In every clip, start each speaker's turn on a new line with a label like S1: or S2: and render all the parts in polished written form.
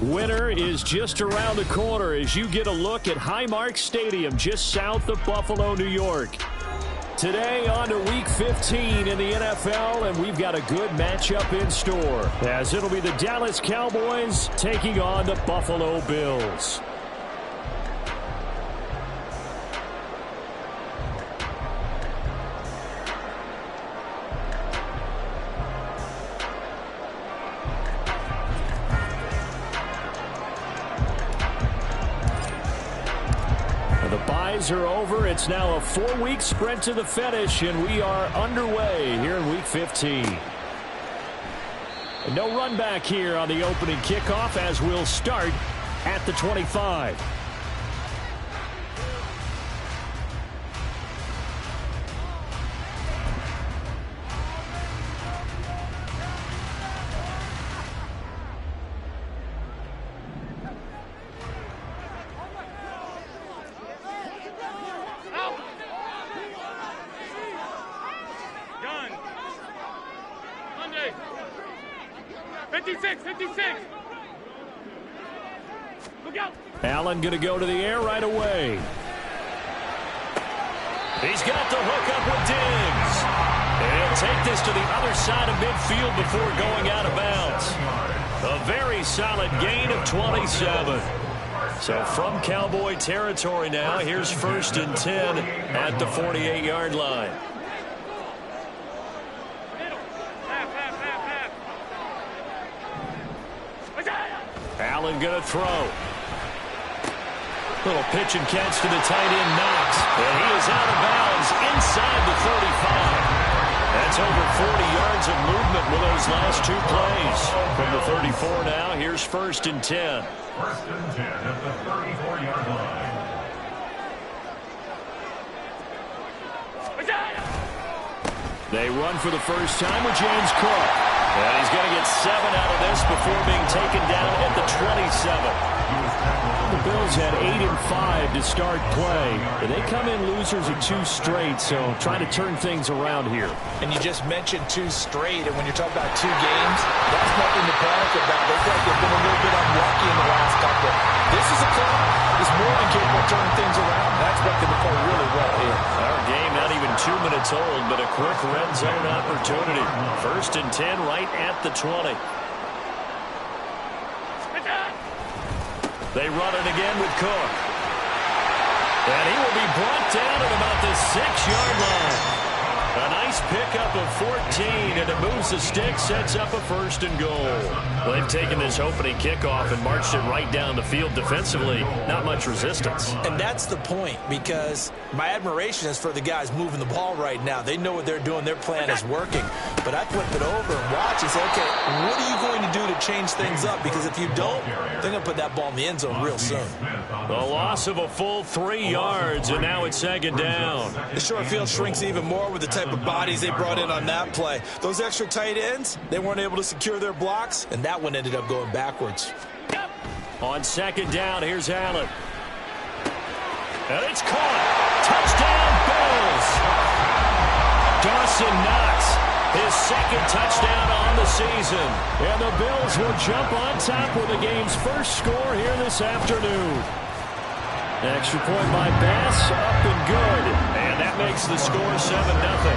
S1: Winter is just around the corner as you get a look at Highmark Stadium just south of Buffalo, New York. Today on to Week 15 in the NFL, and we've got a good matchup in store as it'll be the Dallas Cowboys taking on the Buffalo Bills. The byes are over. It's now a 4-week sprint to the finish, and we are underway here in Week 15. And no run back here on the opening kickoff as we'll start at the 25. Allen going to go to the air right away. He's got the hook up with Diggs. And he'll take this to the other side of midfield before going out of bounds. A very solid gain of 27. So from Cowboy territory now, here's 1st and 10 at the 48-yard line. Allen going to throw. Little pitch and catch to the tight end, Knox. And he is out of bounds inside the 35. That's over 40 yards of movement with those last two plays. From the 34 now, here's 1st and 10.
S2: 1st and 10 at the 34-yard line.
S1: They run for the first time with James Cook. And he's going to get 7 out of this before being taken down at the 27. The Bills had 8 and 5 to start play. And they come in losers of 2 straight, so trying to turn things around here.
S3: And you just mentioned 2 straight, and when you're talking about 2 games, that's nothing to panic about. They feel like they've been a little bit unlucky in the last couple. This is a club that's more than capable of turning things around. I expect them to play really well here.
S1: Our game not even 2 minutes old, but a quick red zone opportunity. 1st and 10 right at the 20. They run it again with Cook. And he will be brought down at about the 6-yard line. A nice pickup of 14, and it moves the stick, sets up a 1st and goal. They've taken this opening kickoff and marched it right down the field defensively. Not much resistance.
S3: And that's the point, because my admiration is for the guys moving the ball right now. They know what they're doing. Their plan is working. But I flip it over and watch and say, okay, what are you going to do to change things up? Because if you don't, they're going to put that ball in the end zone real soon.
S1: The loss of a full 3 yards, and now it's 2nd down.
S3: The short field shrinks even more with the type of bodies they brought in on that play. Those extra tight ends, they weren't able to secure their blocks, and that one ended up going backwards.
S1: On 2nd down, here's Allen. And it's caught. Touchdown, Bills. Dawson Knox, his 2nd touchdown on the season. And the Bills will jump on top with the game's first score here this afternoon. Extra point by Bass, up and good. And that makes the score 7-0.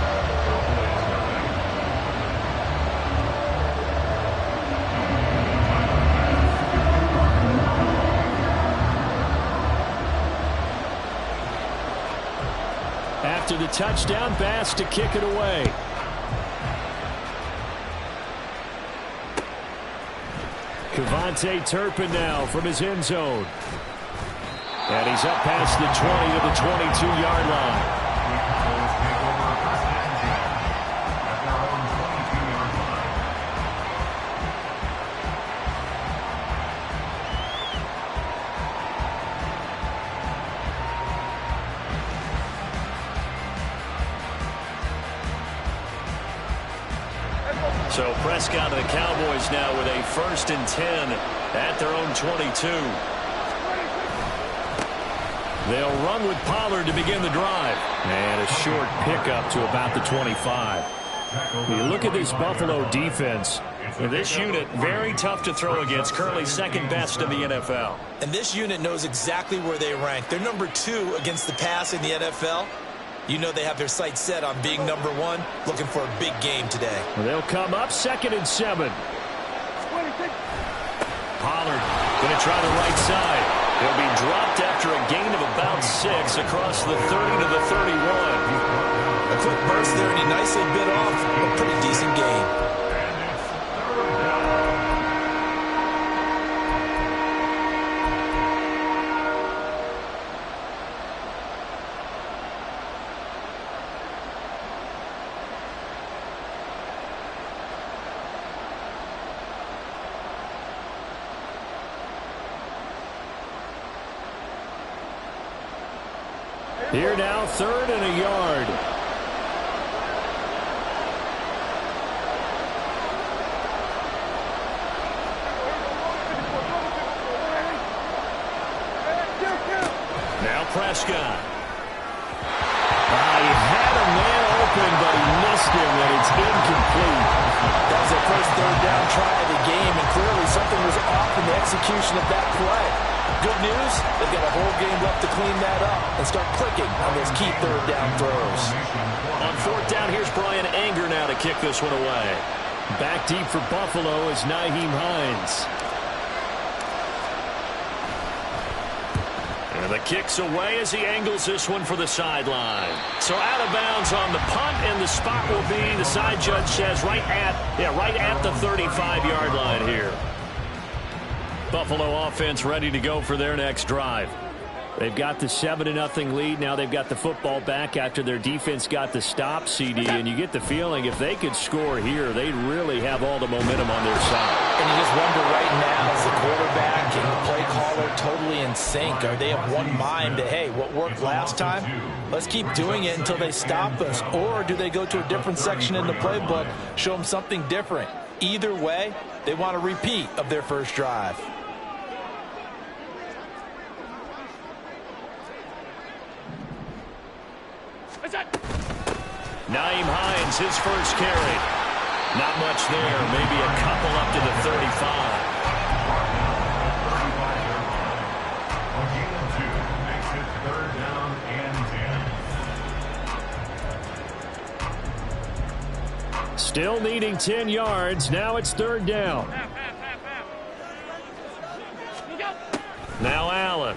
S1: After the touchdown, Bass to kick it away. Kevontae Turpin now from his end zone. And he's up past the 20 to the 22-yard line. So Prescott and the Cowboys now with a 1st and 10 at their own 22. They'll run with Pollard to begin the drive. And a short pickup to about the 25. You look at this Buffalo defense. This unit, very tough to throw against, currently second best in the NFL.
S3: And this unit knows exactly where they rank. They're number 2 against the pass in the NFL. You know they have their sights set on being number 1, looking for a big game today.
S1: Well, they'll come up 2nd and 7. Pollard going to try the right side. He'll be dropped after a gain of about 6 across the 30 to the 31.
S3: A quick burst there, and he nicely bit off a pretty decent gain.
S1: Here now, 3rd and a yard. Now Prescott. He had a man open, but he missed him, and it's incomplete.
S3: That was their first 3rd down try of the game, and clearly something was off in the execution of that play. Good news, they've got a whole game left to clean that up and start clicking on those key 3rd down throws.
S1: On 4th down, here's Brian Anger now to kick this one away. Back deep for Buffalo is Nyheim Hines. And the kick's away as he angles this one for the sideline. So out of bounds on the punt, and the spot will be, the side judge says, right at the 35-yard line here. Buffalo offense ready to go for their next drive. They've got the 7-0 lead. Now they've got the football back after their defense got the stop, CD. And you get the feeling if they could score here, they'd really have all the momentum on their side.
S3: And you just wonder right now, is the quarterback and the play caller totally in sync? Are they of one mind that, hey, what worked last time, let's keep doing it until they stop us? Or do they go to a different section in the playbook, show them something different? Either way, they want a repeat of their first drive.
S1: Nyheim Hines, his first carry. Not much there. Maybe a couple up to the 35.
S2: Makes it 3rd down and 10.
S1: Still needing 10 yards. Now it's 3rd down. Now Allen.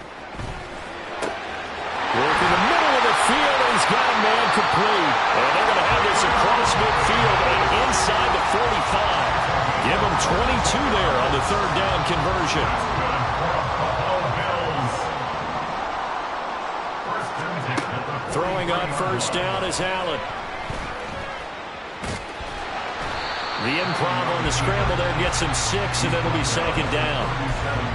S1: Working the middle of the field, and he's got a man complete. And they're going to have this across midfield and inside the 45. Give them 22 there on the 3rd down conversion. Throwing on 1st down is Allen. The improv on the scramble there gets him 6, and it'll be 2nd down.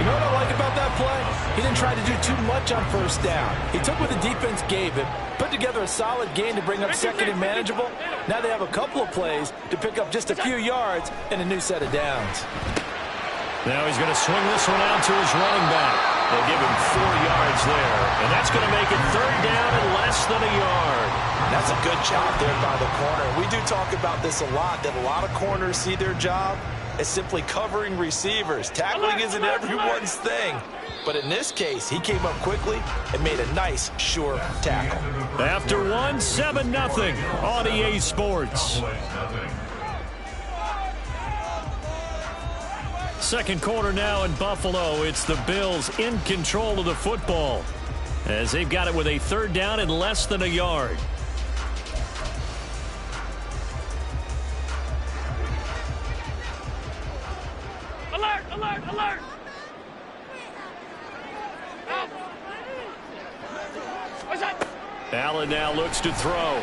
S3: You know what I like about that play? He didn't try to do too much on 1st down. He took what the defense gave him, put together a solid game to bring up 2nd and manageable. Now they have a couple of plays to pick up just a few yards and a new set of downs.
S1: Now he's going to swing this one out to his running back. They'll give him 4 yards there, and that's going to make it 3rd down and less than a yard.
S3: That's a good job there by the corner. We do talk about this a lot, that a lot of corners see their job as simply covering receivers. Tackling isn't everyone's thing. But in this case, he came up quickly and made a nice, sure tackle.
S1: After 7-0 on EA Sports. Second quarter now in Buffalo. It's the Bills in control of the football as they've got it with a 3rd down and less than a yard.
S4: Alert! Alert! Alert!
S1: Allen now looks to throw.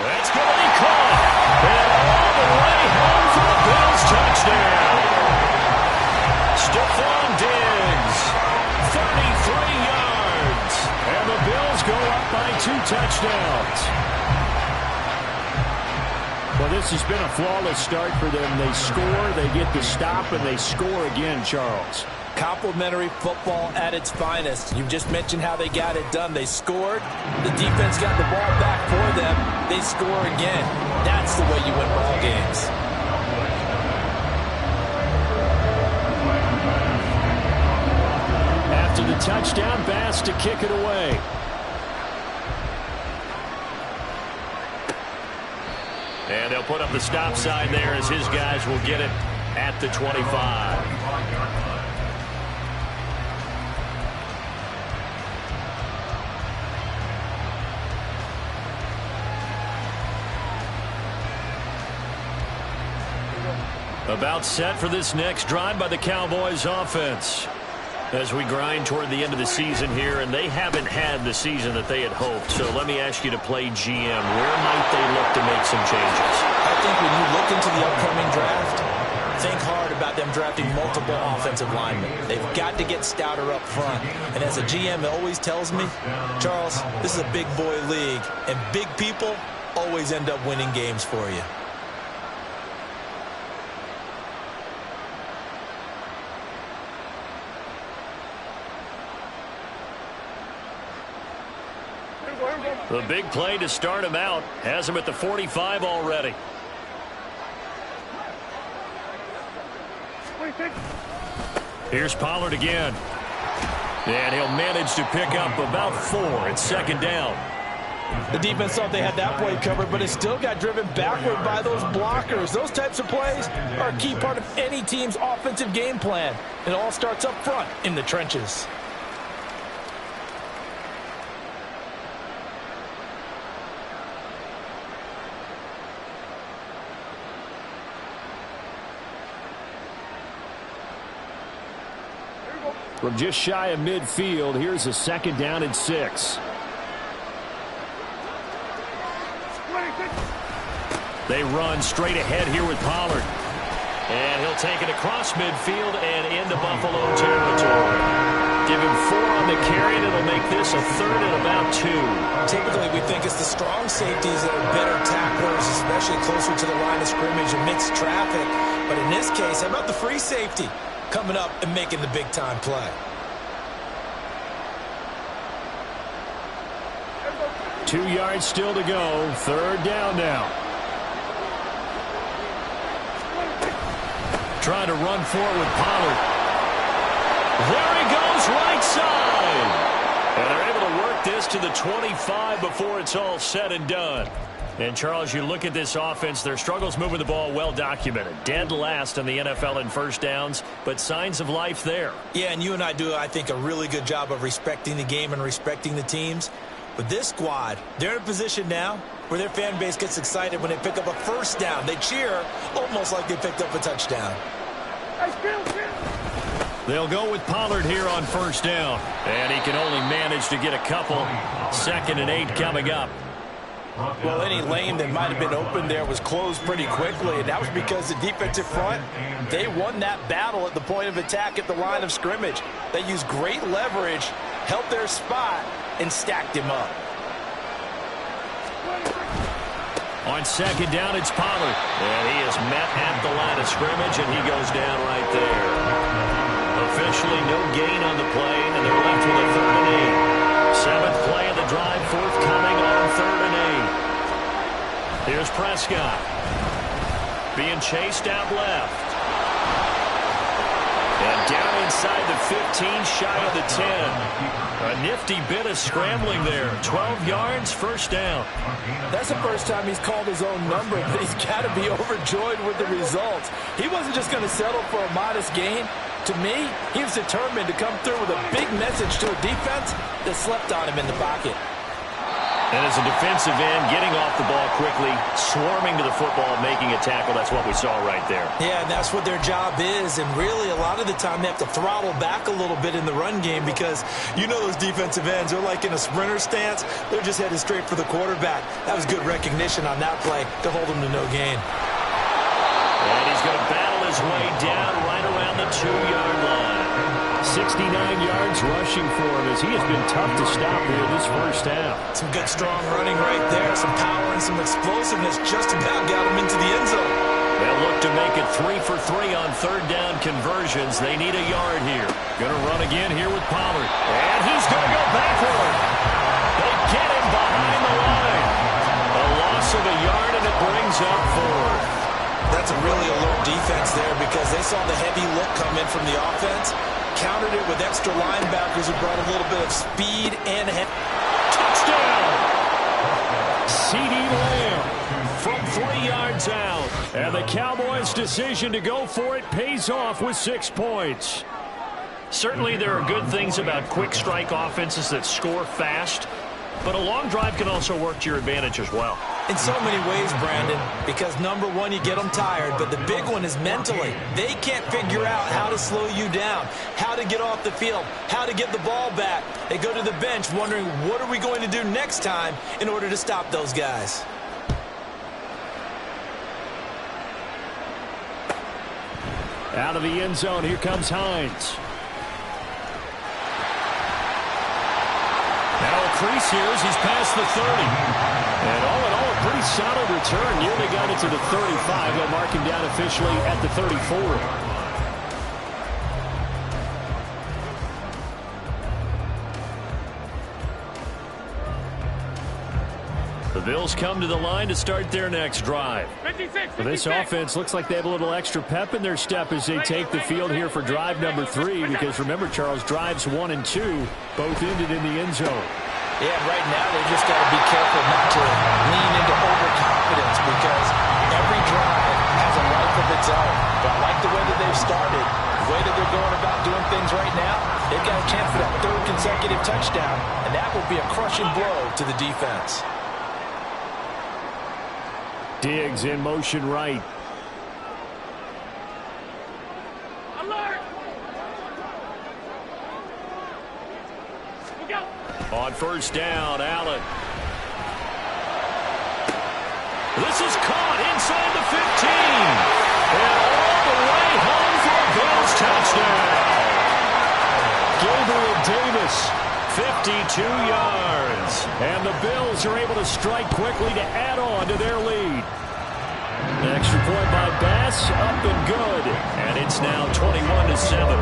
S1: That's going to be caught. And all the way home for the Bills touchdown. Stephon Diggs, 33 yards. And the Bills go up by 2 touchdowns. Well, this has been a flawless start for them. They score, they get the stop, and they score again, Charles.
S3: Complimentary football at its finest. You just mentioned how they got it done. They scored. The defense got the ball back for them. They score again. That's the way you win ball games.
S1: After the touchdown, Bass to kick it away. And they'll put up the stop sign there as his guys will get it at the 25. About set for this next drive by the Cowboys offense. As we grind toward the end of the season here, and they haven't had the season that they had hoped. So let me ask you to play GM. Where might they look to make some changes?
S3: I think when you look into the upcoming draft, think hard about them drafting multiple offensive linemen. They've got to get stouter up front. And as a GM, it always tells me, Charles, this is a big boy league, and big people always end up winning games for you.
S1: The big play to start him out has him at the 45 already. Here's Pollard again. And he'll manage to pick up about 4. It's second down.
S3: The defense thought they had that play covered, but it still got driven backward by those blockers. Those types of plays are a key part of any team's offensive game plan. It all starts up front in the trenches.
S1: From just shy of midfield, here's a second down and 6. They run straight ahead here with Pollard. And he'll take it across midfield and into Buffalo territory. Give him 4 on the carry, and it'll make this a 3rd and about 2.
S3: Typically, we think it's the strong safeties that are better tacklers, especially closer to the line of scrimmage amidst traffic. But in this case, how about the free safety coming up and making the big-time play?
S1: 2 yards still to go. 3rd down now. Trying to run forward with Pollard. There he goes, right side. And they're able to work this to the 25 before it's all said and done. And, Charles, you look at this offense, their struggles moving the ball well documented. Dead last in the NFL in first downs, but signs of life there.
S3: Yeah, and you and I do, I think, a really good job of respecting the game and respecting the teams. But this squad, they're in a position now where their fan base gets excited when they pick up a first down. They cheer almost like they picked up a touchdown.
S1: They'll go with Pollard here on first down. And he can only manage to get a couple. 2nd and 8 coming up.
S3: Well, any lane that might have been open there was closed pretty quickly, and that was because the defensive front, they won that battle at the point of attack at the line of scrimmage. They used great leverage, held their spot, and stacked him up.
S1: On 2nd down, it's Pollard. And he is met at the line of scrimmage, and he goes down right there. Officially no gain on the play, and they're left with a 3rd and 8. 7th play of the drive, forthcoming on 3rd and 8. Here's Prescott. Being chased out left. And down inside the 15, shy of the 10. A nifty bit of scrambling there. 12 yards, first down.
S3: That's the first time he's called his own number, but he's got to be overjoyed with the results. He wasn't just going to settle for a modest gain. To me, he was determined to come through with a big message to a defense that slept on him in the pocket.
S1: And as a defensive end, getting off the ball quickly, swarming to the football, making a tackle, that's what we saw right there.
S3: Yeah, and that's what their job is. And really, a lot of the time, they have to throttle back a little bit in the run game because you know those defensive ends, they're like in a sprinter stance. They're just headed straight for the quarterback. That was good recognition on that play to hold him to no gain.
S1: And he's going to battle his way down right around the 2-yard line. 69 yards rushing for him as he has been tough to stop here this first half.
S3: Some good strong running right there. Some power and some explosiveness just about got him into the end zone.
S1: They'll look to make it 3 for 3 on third down conversions. They need a yard here. Going to run again here with Pollard. And he's going to go backward. They get him behind the line. A loss of a yard, and it brings up 4.
S3: That's a really alert defense there because they saw the heavy look come in from the offense, countered it with extra linebackers who brought a little bit of speed and
S1: touchdown! CeeDee Lamb from 3 yards out. And the Cowboys' decision to go for it pays off with 6 points. Certainly there are good things about quick strike offenses that score fast, but a long drive can also work to your advantage as well.
S3: In so many ways, Brandon, because number one, you get them tired, but the big one is mentally. They can't figure out how to slow you down, how to get off the field, how to get the ball back. They go to the bench wondering, what are we going to do next time in order to stop those guys?
S1: Out of the end zone, here comes Hines. Now a crease here as he's past the 30. And all in all, a pretty solid return. Nearly got it to the 35. They'll mark him down officially at the 34. The Bills come to the line to start their next drive.
S4: 56.
S1: This offense looks like they have a little extra pep in their step as they take the field here for drive number 3. Because remember, Charles, drives 1 and 2 both ended in the end zone.
S3: Yeah, right now they just got to be careful not to lean into overconfidence because every drive has a life of its own. But I like the way that they've started, the way that they're going about doing things right now. They've got a chance for that 3rd consecutive touchdown, and that will be a crushing blow to the defense.
S1: Diggs in motion right.
S4: Alert! Look out!
S1: On first down, Allen. This is caught inside the 15. And all the way home for a Bills touchdown. Gabriel Davis, 52 yards. And the Bills are able to strike quickly to add on to their lead. Extra point by Bass, up and good. And it's now 21-7.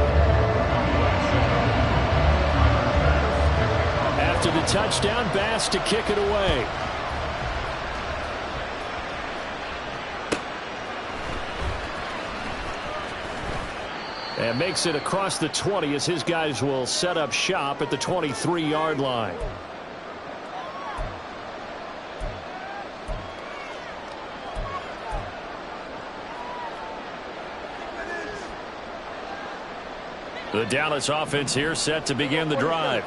S1: After the touchdown, Bass to kick it away. And makes it across the 20 as his guys will set up shop at the 23-yard line. The Dallas offense here set to begin the drive.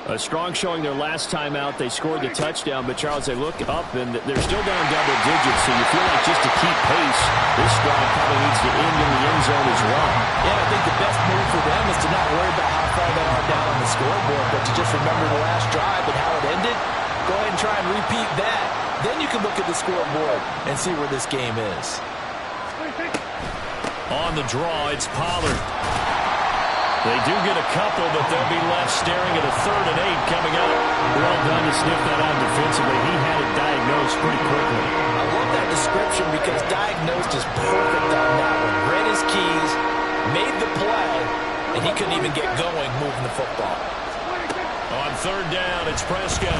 S1: A strong showing their last time out. They scored the touchdown, but Charles, they look up and they're still down double digits, so you feel like just to keep pace, this drive probably needs to end in the end zone as well.
S3: Yeah, I think the best move for them is to not worry about how far they are down on the scoreboard, but to just remember the last drive and how it ended. Go ahead and try and repeat that. Then you can look at the scoreboard and see where this game is.
S1: On the draw, it's Pollard. They do get a couple, but they'll be left staring at a 3rd and 8 coming up. Well done to sniff that out defensively. He had it diagnosed pretty quickly.
S3: I love that description because diagnosed is perfect on that one. Read his keys, made the play, and he couldn't even get going moving the football.
S1: On 3rd down, it's Prescott.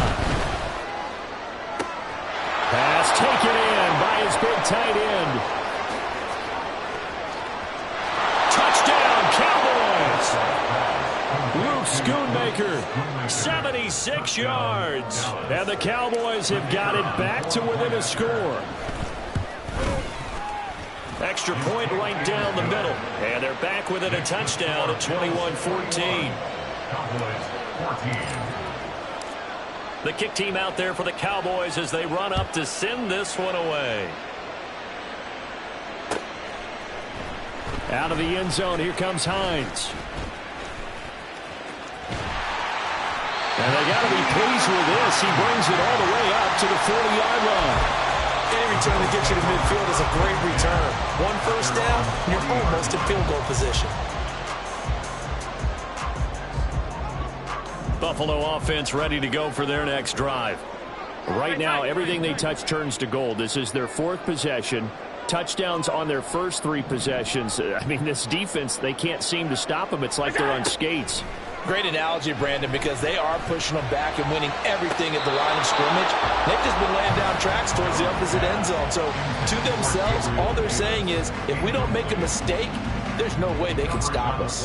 S1: Pass taken in by his big tight end. Touchdown, Cowboys! Luke Schoonmaker, 76 yards. And the Cowboys have got it back to within a score. Extra point right down the middle. And they're back within a touchdown at 21-14. The kick team out there for the Cowboys as they run up to send this one away. Out of the end zone, here comes Hines. And they got to be pleased with this. He brings it all the way up to the 40-yard line.
S3: Any return that gets you to midfield is a great return. 1 first down, and you're almost in field goal position.
S1: Buffalo offense ready to go for their next drive. Right now, everything they touch turns to gold. This is their 4th possession. touchdowns on their first 3 possessions. I mean, this defense, they can't seem to stop them. It's like they're on skates.
S3: Great analogy, Brandon, because they are pushing them back and winning everything at the line of scrimmage. They've just been laying down tracks towards the opposite end zone. So to themselves, all they're saying is, if we don't make a mistake, there's no way they can stop us.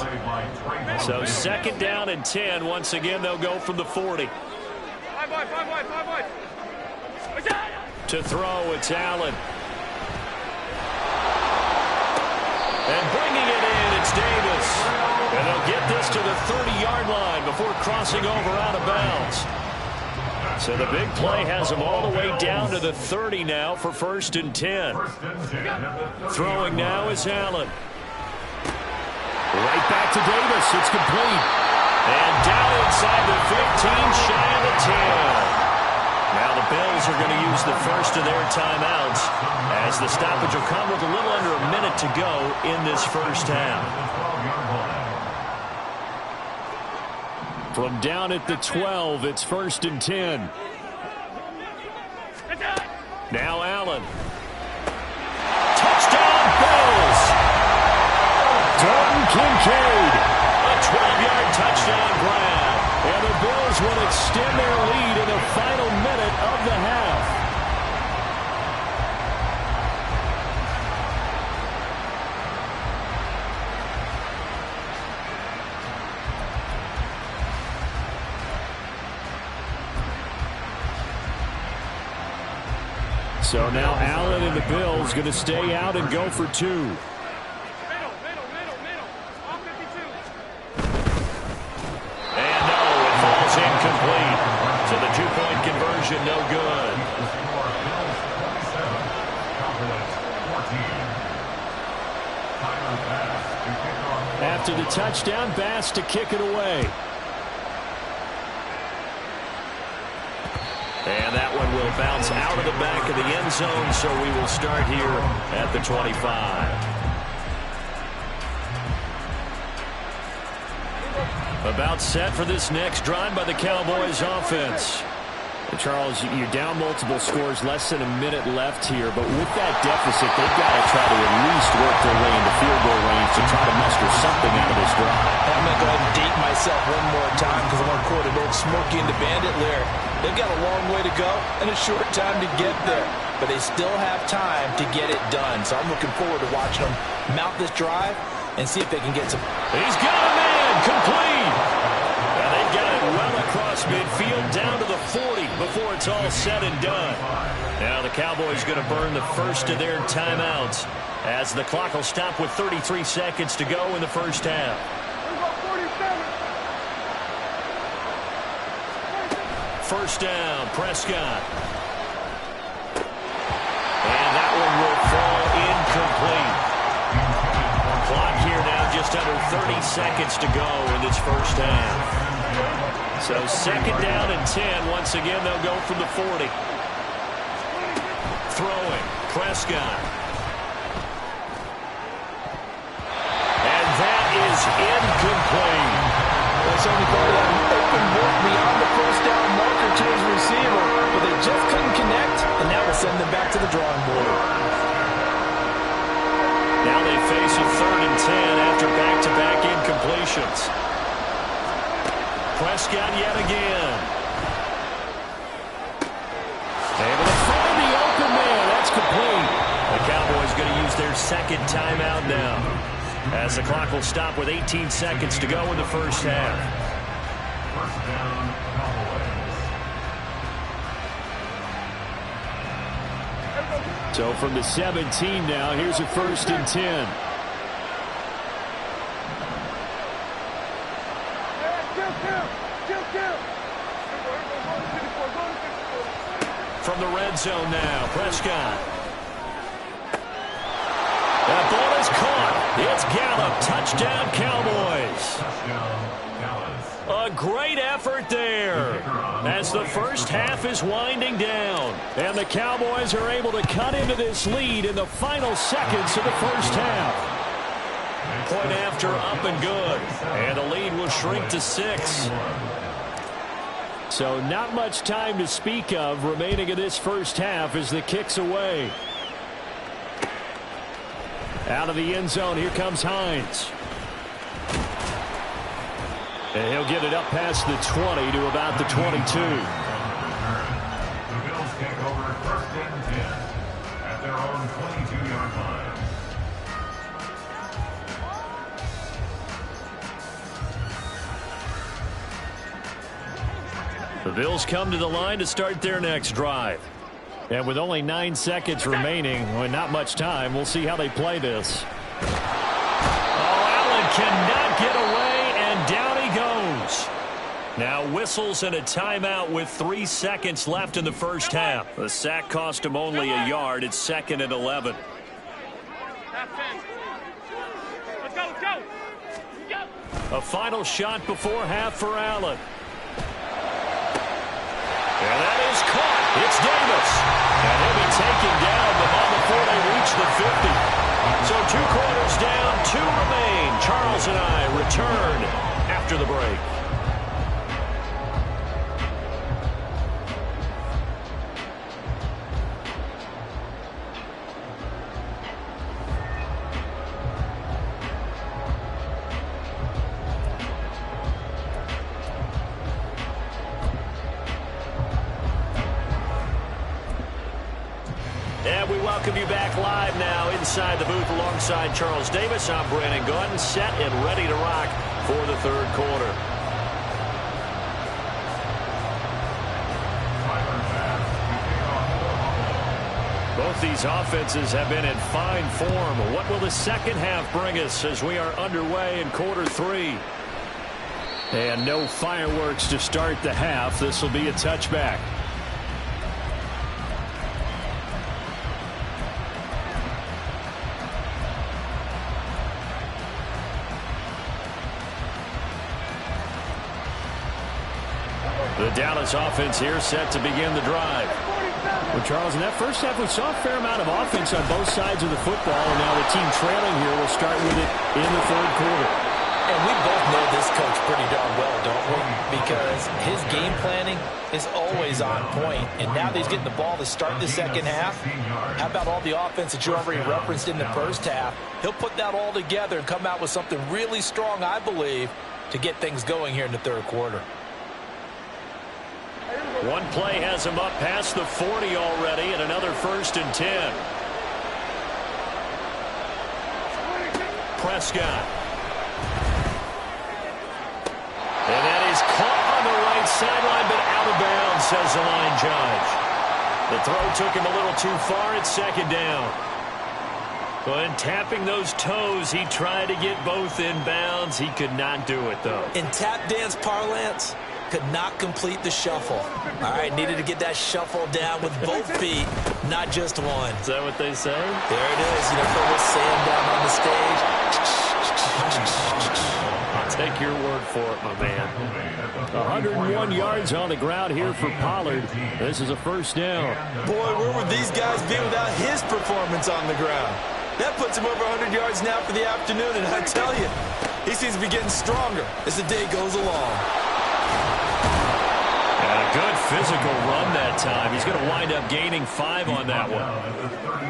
S1: So 2nd down and 10. Once again, they'll go from the 40.
S4: 5 wide.
S1: To throw, it's Allen. And bringing it in, it's Davis. And they'll get this to the 30-yard line before crossing over out of bounds. So the big play has them all the way down to the 30 now for 1st and 10. Throwing now is Allen. Right back to Davis. It's complete. And down inside the 15, shy of the 10. Now the Bills are going to use the first of their timeouts as the stoppage will come with a little under a minute to go in this first half. From down at the 12, it's 1st and 10. Now Allen. Touchdown Bills! Dalton Kincaid. A 12-yard touchdown grab. And the Bills will extend their lead in the final minute of the half. So now Allen and the Bills going to stay out and go for 2.
S4: Middle. All 52.
S1: And no, it falls incomplete. So the 2-point conversion no good. After the touchdown, Bass to kick it away. And that one will bounce out of the back of the end zone, so we will start here at the 25. About set for this next drive by the Cowboys offense. Charles, you're down multiple scores, less than a minute left here, but with that deficit, they've got to try to at least work their way into field goal range to try to muster something out of this drive.
S3: I'm going to go ahead and date myself one more time because I want to quote an old Smokey and the Bandit lyric. They've got a long way to go and a short time to get there, but they still have time to get it done. So I'm looking forward to watching them mount this drive and see if they can get some.
S1: He's got a man complete. And they've got it well across midfield down to the 40 before it's all said and done. Now the Cowboys going to burn the first of their timeouts as the clock will stop with 33 seconds to go in the first half. First down, Prescott. And that one will fall incomplete. Clock here now just under 30 seconds to go in this first half. So 2nd down and 10. Once again, they'll go from the 40. Throwing, Prescott. And that is incomplete.
S3: That's only part of that open work beyond the first down marker to his receiver, but they just couldn't connect, and now we'll send them back to the drawing board.
S1: Now they face a 3rd and 10 after back-to-back incompletions. Prescott yet again. Able to find the open man. That's complete. The Cowboys going to use their 2nd timeout now, as the clock will stop with 18 seconds to go in the first half.
S2: First down, Cowboys.
S1: So from the 17 now, here's a 1st and 10. From the red zone now, Prescott. That ball is caught. It's Gallup. Touchdown, Cowboys. A great effort there as the first half is winding down. And the Cowboys are able to cut into this lead in the final seconds of the first half. Point after up and good. And the lead will shrink to 6. So not much time to speak of remaining in this first half as the kick's away. Out of the end zone, here comes Hines. And he'll get it up past the 20 to about the 22.
S2: The Bills take over 1st and 10 at their own 22-yard line.
S1: The Bills come to the line to start their next drive. And with only 9 seconds remaining, well, not much time, we'll see how they play this. Oh, Allen cannot get away, and down he goes. Now whistles and a timeout with 3 seconds left in the first half. The sack cost him only a yard. It's 2nd and 11.
S4: Let's go, let's go.
S1: A final shot before half for Allen. And that is caught. It's Davis. And he'll be taken down the ball before they reach the 50. So 2 quarters down, 2 remain. Charles and I return after the break. And we welcome you back live now inside the booth alongside Charles Davis. I'm Brandon Gordon, set and ready to rock for the 3rd quarter. Both these offenses have been in fine form. What will the second half bring us as we are underway in quarter 3? And no fireworks to start the half. This will be a touchback. The Dallas offense here set to begin the drive. Well, Charles, in that first half, we saw a fair amount of offense on both sides of the football, and now the team trailing here will start with it in the 3rd quarter.
S3: And we both know this coach pretty darn well, don't we? Because his game planning is always on point, and now that he's getting the ball to start the second half, how about all the offense that you already referenced in the first half? He'll put that all together and come out with something really strong, I believe, to get things going here in the 3rd quarter.
S1: One play has him up past the 40 already, and another 1st and 10. Prescott. And that is caught on the right sideline, but out of bounds, says the line judge. The throw took him a little too far. It's 2nd down. But tapping those toes, he tried to get both in bounds. He could not do it, though.
S3: In tap dance parlance, could not complete the shuffle. All right, needed to get that shuffle down with both feet, not just one.
S1: Is that what they say?
S3: There it is. You know, throw the sand down on the stage.
S1: I'll take your word for it, my man. 101 yards on the ground here for Pollard. This is a 1st down.
S3: Boy, where would these guys be without his performance on the ground? That puts him over 100 yards now for the afternoon, and I tell you, he seems to be getting stronger as the day goes along.
S1: And a good physical run that time. He's going to wind up gaining 5 on that one.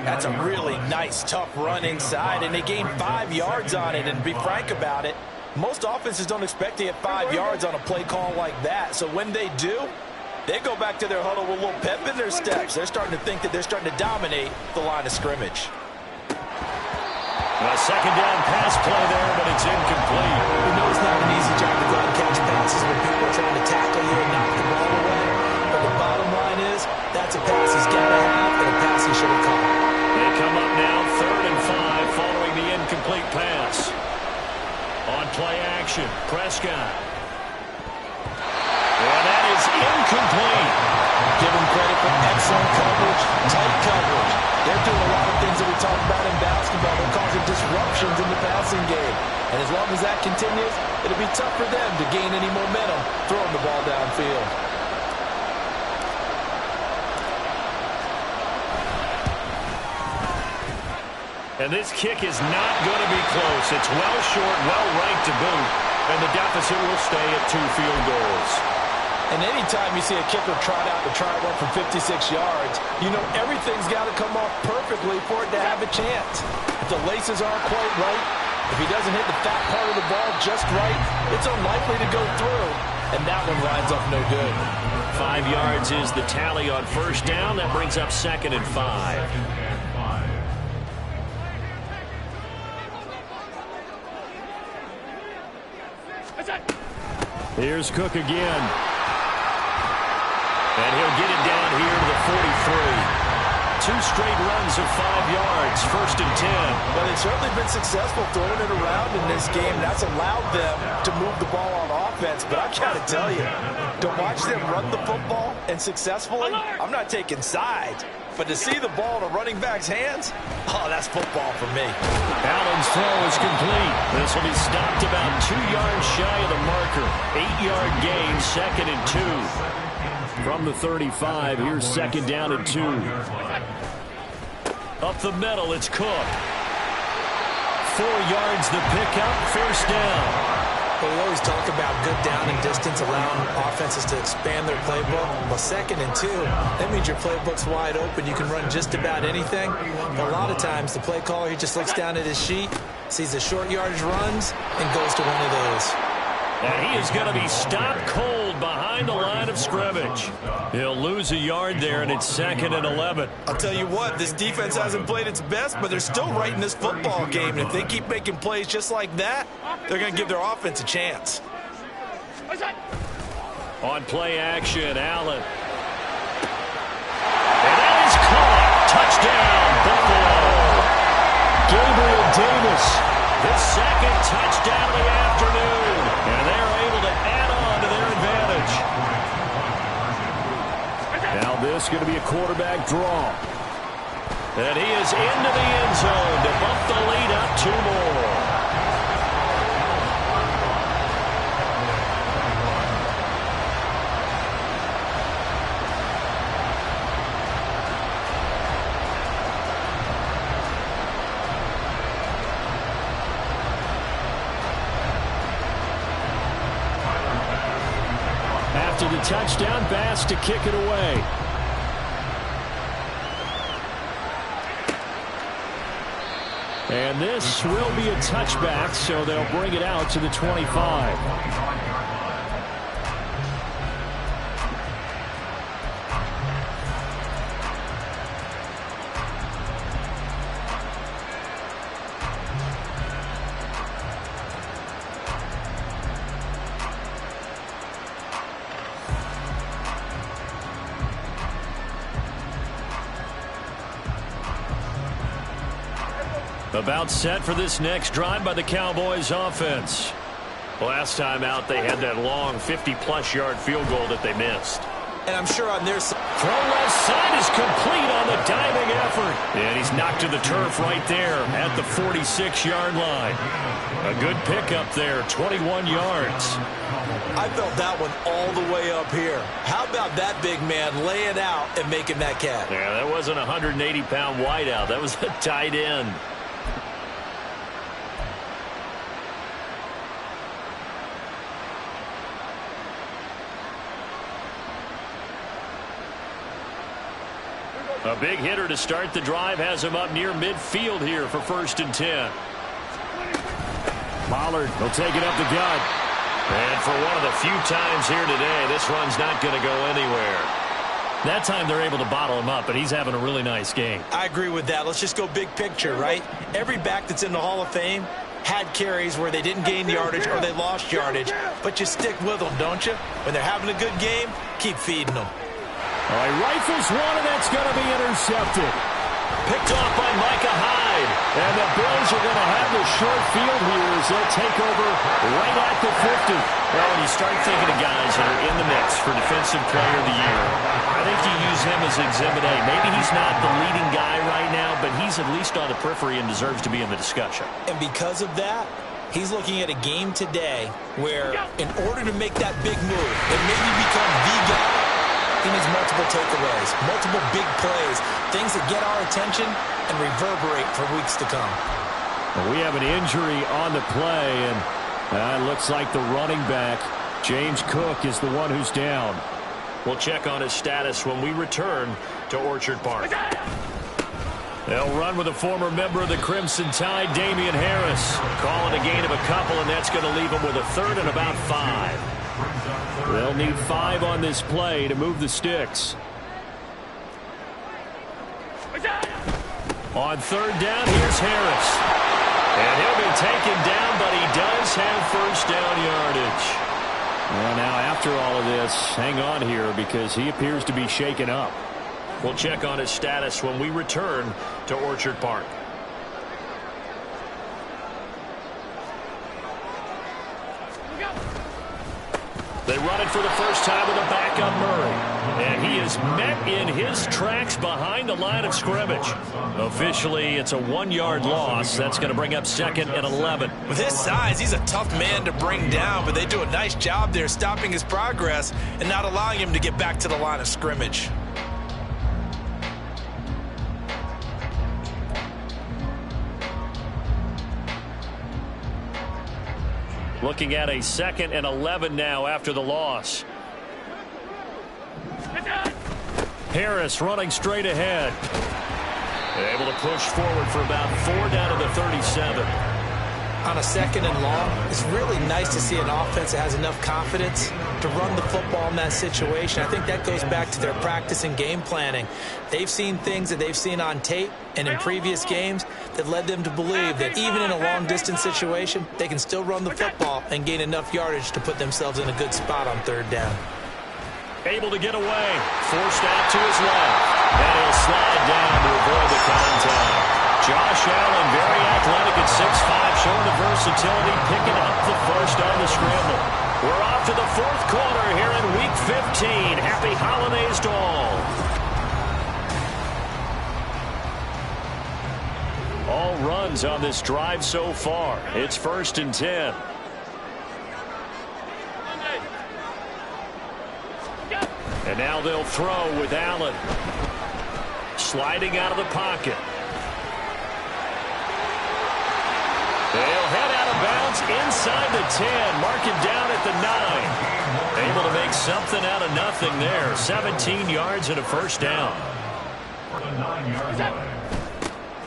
S3: That's a really nice, tough run inside, and they gained 5 yards on it. And to be frank about it, most offenses don't expect to get 5 yards on a play call like that. So when they do, they go back to their huddle with a little pep in their steps. They're starting to think that they're starting to dominate the line of scrimmage.
S1: A 2nd down pass play there, but it's incomplete.
S3: You know it's not an easy job to go out and catch passes when people are trying to tackle you and knock the ball away. But the bottom line is, that's a pass he's got to have and a pass he should have caught.
S1: They come up now 3rd and 5 following the incomplete pass. On play action, Prescott. And that is incomplete.
S3: Give him credit for excellent coverage, tight coverage. They're doing a lot of things that we talk about in basketball. They're causing disruptions in the passing game. And as long as that continues, it'll be tough for them to gain any momentum throwing the ball downfield.
S1: And this kick is not going to be close. It's well short, well right to boot. And the deficit will stay at 2 field goals.
S3: And anytime you see a kicker trot out to try one from 56 yards, you know everything's got to come off perfectly for it to have a chance. If the laces aren't quite right, if he doesn't hit the fat part of the ball just right, it's unlikely to go through. And that one lines up no good.
S1: 5 yards is the tally on first down. That brings up 2nd and 5. Here's Cook again. And he'll get it down here to the 43. 2 straight runs of 5 yards, 1st and 10.
S3: Well, they've certainly been successful throwing it around in this game. That's allowed them to move the ball on offense. But I've got to tell you, to watch them run the football and successfully, I'm not taking sides. But to see the ball in a running back's hands, oh, that's football for me.
S1: Allen's throw is complete. This will be stopped about 2 yards shy of the marker. 8-yard gain, 2nd and 2. From the 35, here's 2nd down and 2. Up the middle, it's Cook. 4 yards the pickup, 1st down.
S3: Well, we always talk about good down and distance, allowing offenses to expand their playbook. Well, 2nd and 2, that means your playbook's wide open. You can run just about anything. But a lot of times, the play caller, he just looks down at his sheet, sees the short yardage runs, and goes to one of those.
S1: And he is going to be stopped cold behind the line of scrimmage. He'll lose a yard there, and it's 2nd and 11.
S3: I'll tell you what, this defense hasn't played its best, but they're still right in this football game. And if they keep making plays just like that, they're going to give their offense a chance.
S1: On play action, Allen. And that is caught. Touchdown, Buffalo. Gabriel Davis, his 2nd touchdown of the afternoon. And they're able to add on to their advantage. Now this is going to be a quarterback draw. And he is into the end zone to bump the lead up 2 more. After the touchdown, Bass to kick it away. And this will be a touchback, so they'll bring it out to the 25. About set for this next drive by the Cowboys offense. Last time out, they had that long 50-plus yard field goal that they missed.
S3: And I'm sure on their side.
S1: Throw left side is complete on the diving effort. And he's knocked to the turf right there at the 46-yard line. A good pickup there, 21 yards.
S3: I felt that one all the way up here. How about that big man laying out and making that catch?
S1: Yeah, that wasn't a 180-pound wideout. That was a tight end. A big hitter to start the drive has him up near midfield here for 1st and 10. Pollard will take it up the gut. And for one of the few times here today, this run's not going to go anywhere. That time they're able to bottle him up, but he's having a really nice game.
S3: I agree with that. Let's just go big picture, right? Every back that's in the Hall of Fame had carries where they didn't gain yardage or they lost yardage, but you stick with them, don't you? When they're having a good game, keep feeding them.
S1: All right, rifles one, and that's going to be intercepted. Picked off by Micah Hyde. And the Bills are going to have the short field here as they'll take over right at the 50. Well, when you start thinking of guys that are in the mix for Defensive Player of the Year, I think you use him as Exhibit A. Maybe he's not the leading guy right now, but he's at least on the periphery and deserves to be in the discussion.
S3: And because of that, he's looking at a game today where in order to make that big move and maybe become the guy, he needs multiple takeaways, multiple big plays, things that get our attention and reverberate for weeks to come.
S1: Well, we have an injury on the play, and it looks like the running back James Cook is the one who's down.
S5: We'll check on his status when we return to Orchard Park.
S1: They'll run with a former member of the Crimson Tide, Damian Harris. Calling a gain of a couple, and that's going to leave them with a third and about 5. They'll need 5 on this play to move the sticks. On third down, here's Harris. And he'll be taken down, but he does have first down yardage. Well, now after all of this, hang on here because he appears to be shaken up.
S5: We'll check on his status when we return to Orchard Park.
S1: They run it for the first time with a backup Murray. And he is met in his tracks behind the line of scrimmage. Officially, it's a 1-yard loss. That's going to bring up 2nd and 11.
S3: With his size, he's a tough man to bring down, but they do a nice job there stopping his progress and not allowing him to get back to the line of scrimmage.
S1: Looking at a 2nd and 11 now after the loss. Harris running straight ahead. Able to push forward for about 4 down to the 37.
S3: On a 2nd and long, it's really nice to see an offense that has enough confidence to run the football in that situation. I think that goes back to their practice and game planning. They've seen things that they've seen on tape and in previous games that led them to believe that even in a long-distance situation, they can still run the football and gain enough yardage to put themselves in a good spot on 3rd down.
S1: Able to get away. Forced out to his left. And he'll slide down to avoid the contact. Josh Allen, very athletic at 6'5", showing the versatility, picking up the first on the scramble. We're off to the 4th quarter here in Week 15. Happy holidays to all. All runs on this drive so far. It's 1st and 10. And now they'll throw with Allen. Sliding out of the pocket. They'll head out of bounds inside the 10. Mark him down at the 9. Able to make something out of nothing there. 17 yards and a first down.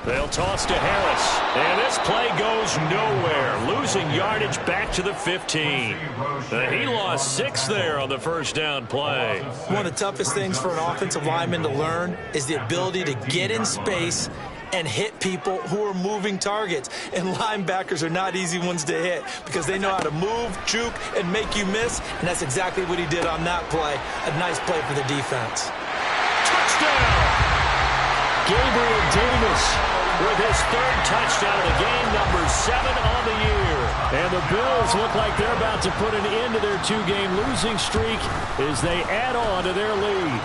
S1: They'll toss to Harris. And this play goes nowhere. Losing yardage back to the 15. He lost 6 there on the first down play.
S3: One of the toughest things for an offensive lineman to learn is the ability to get in space and hit people who are moving targets. And linebackers are not easy ones to hit because they know how to move, juke, and make you miss. And that's exactly what he did on that play. A nice play for the defense.
S1: Touchdown! Gabriel Davis with his 3rd touchdown of the game, number 7 on the year. And the Bills look like they're about to put an end to their 2-game losing streak as they add on to their lead.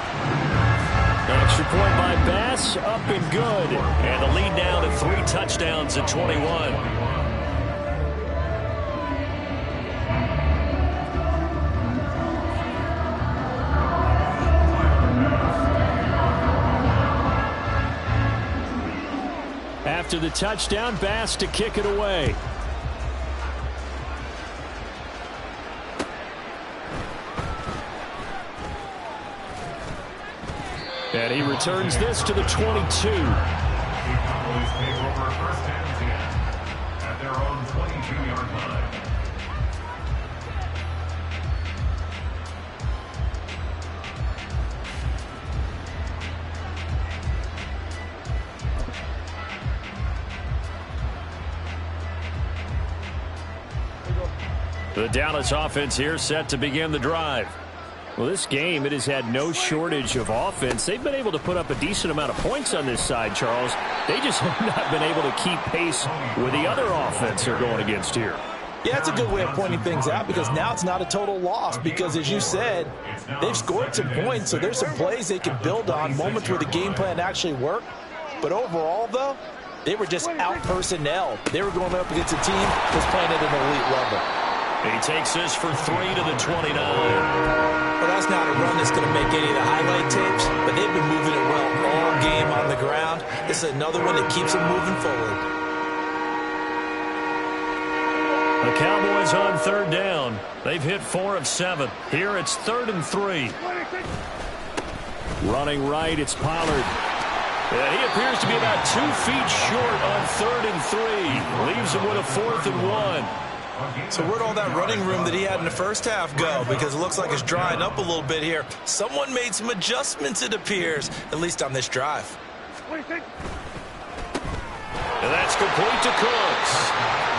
S1: Extra point by Bass, up and good. And the lead now to 3 touchdowns at 21. After the touchdown, Bass to kick it away. And he returns this to the 22.
S2: The Cowboys take over 1st and 10 at their own 22-yard line.
S1: The Dallas offense here set to begin the drive. Well, this game, it has had no shortage of offense. They've been able to put up a decent amount of points on this side, Charles. They just have not been able to keep pace with the other offense they're going against here.
S3: Yeah, that's a good way of pointing things out because now it's not a total loss because, as you said, they've scored some points, so there's some plays they can build on, moments where the game plan actually worked. But overall, though, they were just out-personnel. They were going up against a team that's playing at an elite level.
S1: He takes this for 3 to the 29.
S3: Well, that's not a run that's going to make any of the highlight tapes, but they've been moving it well all game on the ground. This is another one that keeps them moving forward.
S1: The Cowboys on third down. They've hit 4 of 7. Here it's 3rd and 3. Running right, it's Pollard. And he appears to be about 2 feet short on 3rd and 3. Leaves him with a 4th and 1.
S3: So where'd all that running room that he had in the first half go? Because it looks like it's drying up a little bit here. Someone made some adjustments, it appears, at least on this drive.
S1: And that's complete to Cooks.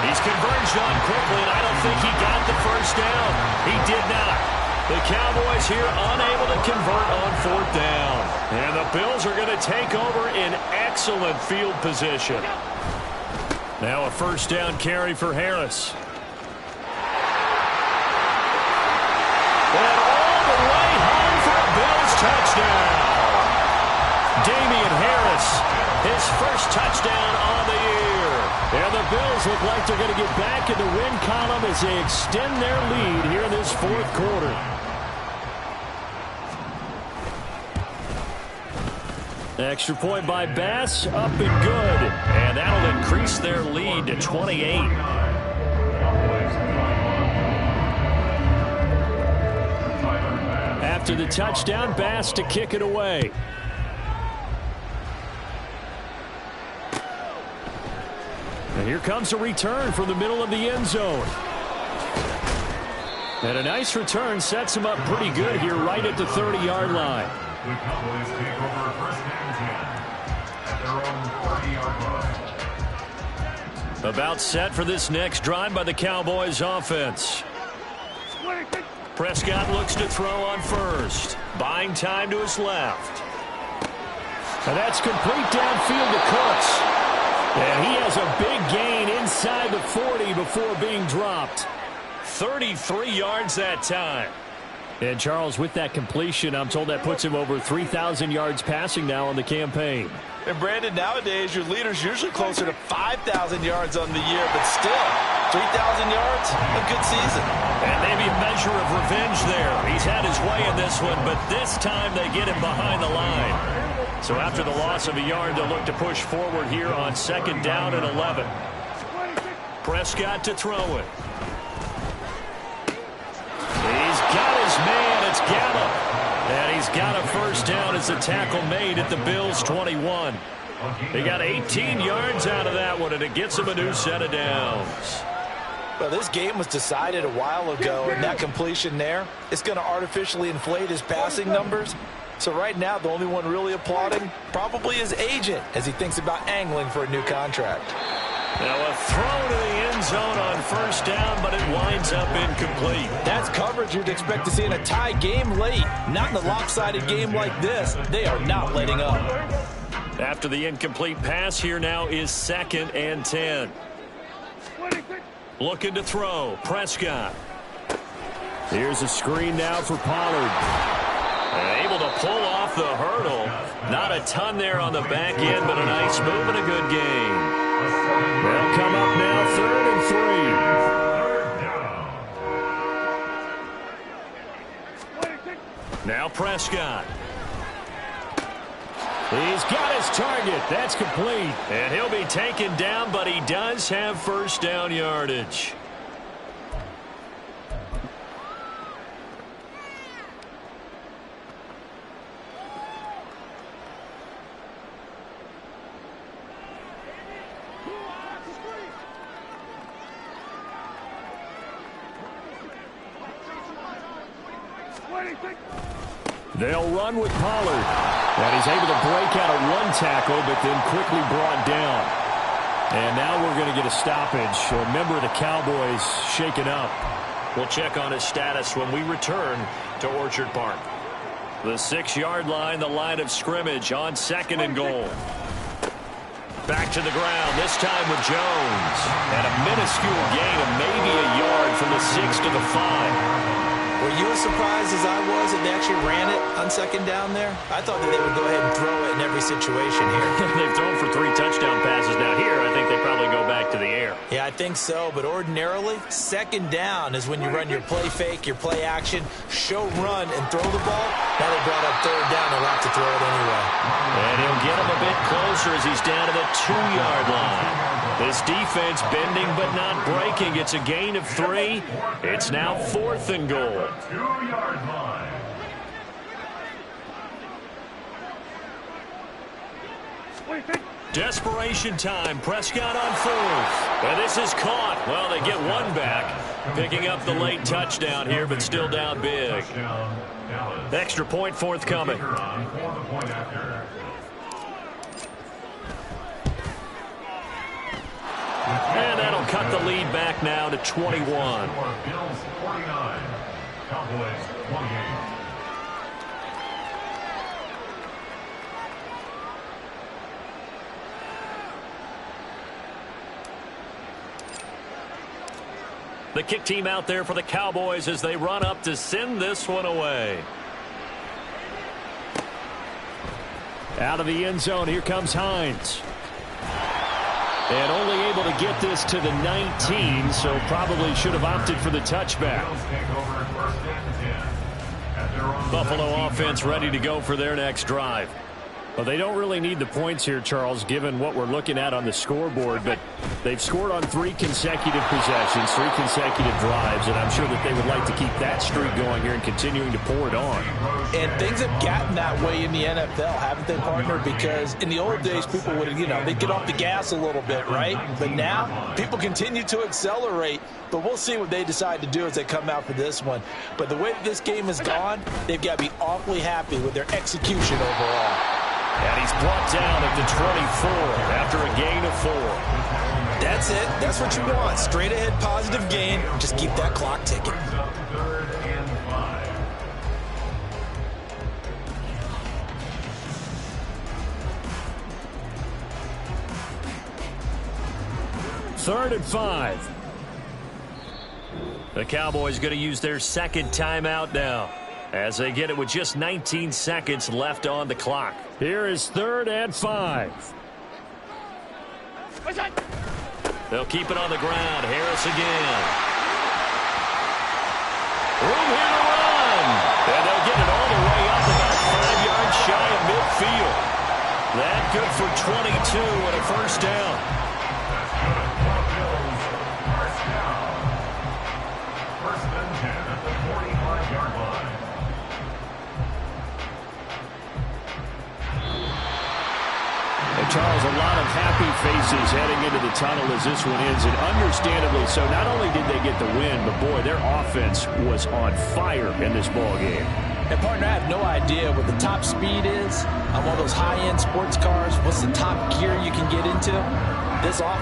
S1: He's converged on quickly, and I don't think he got the first down. He did not. The Cowboys here unable to convert on 4th down. And the Bills are going to take over in excellent field position. Now a 1st down carry for Harris. And all the way home for a Bills touchdown. Damian Harris, his first touchdown on the year. And the Bills look like they're going to get back in the win column as they extend their lead here in this 4th quarter. Extra point by Bass, up and good. And that'll increase their lead to 28. After the touchdown, Bass to kick it away. And here comes a return from the middle of the end zone. And a nice return sets him up pretty good here right at the 30-yard line.
S2: The Cowboys take over 1st and 10 at their own 30-yard line.
S1: About set for this next drive by the Cowboys offense. Prescott looks to throw on 1st. Buying time to his left. And that's complete downfield to Cooks. And he has a big gain inside the 40 before being dropped. 33 yards that time. And Charles, with that completion, I'm told that puts him over 3,000 yards passing now on the campaign.
S3: And Brandon, nowadays your leader's usually closer to 5,000 yards on the year, but still, 3,000 yards, a good season.
S1: And maybe a measure of revenge there. He's had his way in this one, but this time they get him behind the line. So after the loss of a yard, they'll look to push forward here on 2nd down and 11. Prescott to throw it. He's got his man. It's Gallup. And he's got a 1st down as the tackle made at the Bills' 21. They got 18 yards out of that one, and it gets him a new set of downs.
S3: Well, this game was decided a while ago, and that completion there, it's going to artificially inflate his passing numbers. So right now, the only one really applauding probably his agent as he thinks about angling for a new contract.
S1: Now a throw to the end zone on 1st down, but it winds up incomplete.
S3: That's coverage you'd expect to see in a tie game late. Not in a lopsided game like this. They are not letting up.
S1: After the incomplete pass, here now is 2nd and 10. Looking to throw. Prescott. Here's a screen now for Pollard. Able to pull off the hurdle. Not a ton there on the back end, but a nice move and a good game. They'll come up now 3rd and 3. Now Prescott. He's got his target. That's complete. And he'll be taken down, but he does have 1st down yardage. They'll run with Pollard. And he's able to break out of one tackle, but then quickly brought down. And now we're going to get a stoppage. A member of the Cowboys shaken up. We'll check on his status when we return to Orchard Park. The 6-yard line, the line of scrimmage on 2nd and goal. Back to the ground, this time with Jones. And a minuscule gain of maybe a yard from the 6 to the 5.
S3: Were you as surprised as I was that they actually ran it on 2nd down there? I thought that they would go ahead and throw it in every situation here.
S1: They've thrown for 3 touchdown passes now. Here, I think they probably go back to the air.
S3: Yeah, I think so, but ordinarily, 2nd down is when you run your play fake, your play action, show run, and throw the ball. Now they brought up 3rd down, they'll have to throw it anyway.
S1: And he'll get him a bit closer as he's down to the 2-yard line. This defense bending but not breaking. It's a gain of 3. It's now 4th and goal.
S2: 2-yard line.
S1: Desperation time. Prescott on 4th. And this is caught. Well, they get one back. Picking up the late touchdown here, but still down big. Extra point forthcoming. And that'll cut the lead back now to 21.
S2: Bills 49. Cowboys 28.
S1: The kick team out there for the Cowboys as they run up to send this one away. Out of the end zone, here comes Hines. And only able to get this to the 19, so probably should have opted for the touchback. Buffalo offense ready to go for their next drive. Well, they don't really need the points here, Charles, given what we're looking at on the scoreboard, but they've scored on 3 consecutive possessions, 3 consecutive drives, and I'm sure that they would like to keep that streak going here and continuing to pour it on.
S3: And things have gotten that way in the NFL, haven't they, partner? Because in the old days, people would, they'd get off the gas a little bit, right? But now, people continue to accelerate, but we'll see what they decide to do as they come out for this one. But the way that this game has gone, they've got to be awfully happy with their execution overall.
S1: And he's brought down at the 24 after a gain of 4.
S3: That's it. That's what you want. Straight ahead positive gain. Just keep that clock ticking.
S2: 3rd and 5.
S1: 3rd and 5. The Cowboys going to use their second timeout now, as they get it with just 19 seconds left on the clock. Here is 3rd and 5. They'll keep it on the ground. Harris again. Room here to run. And they'll get it all the way up about 5 yards shy of midfield. That good for 22 and a first down. Charles, a lot of happy faces heading into the tunnel as this one ends, and understandably so. Not only did they get the win, but boy, their offense was on fire in this ball game.
S3: And partner, I have no idea what the top speed is on one of those high-end sports cars. What's the top gear you can get into? This offense